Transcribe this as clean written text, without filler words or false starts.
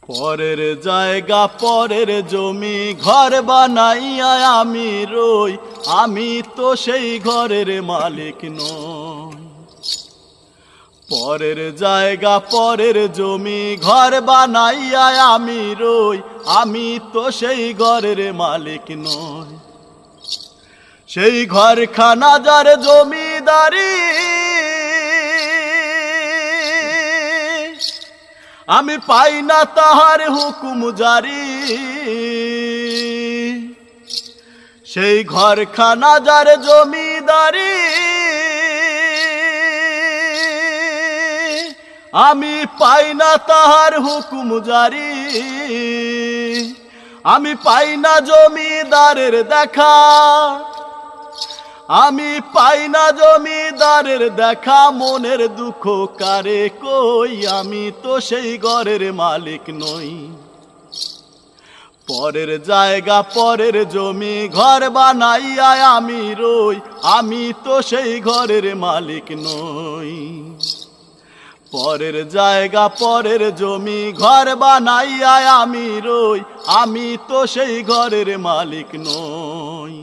পরের জায়গা পরের জমি ঘর বানাইয়া আমি রই, আমি তো সেই ঘরের মালিক নই। পরের জায়গা পরের জমি ঘর বানাইয়া আমি রই, আমি তো সেই ঘরের মালিক নই। সেই ঘরখানা যার জমিদারি আমি পাই না তাহার হুকুম জারি। সেই ঘরখানা যার জমিদারি আমি পাই না তাহার হুকুম জারি। আমি পাই না জমিদারের দেখা, আমি পাই না জমিদারের দেখা, মনের দুঃখ কারে কই, আমি তো সেই ঘরের মালিক নই। পরের জায়গা পরের জমি ঘর বানাইয়া আমি রই, আমি তো সেই ঘরের মালিক নই। পরের জায়গা পরের জমি ঘর বানাইয়া আমি রই, আমি তো সেই ঘরের মালিক নই।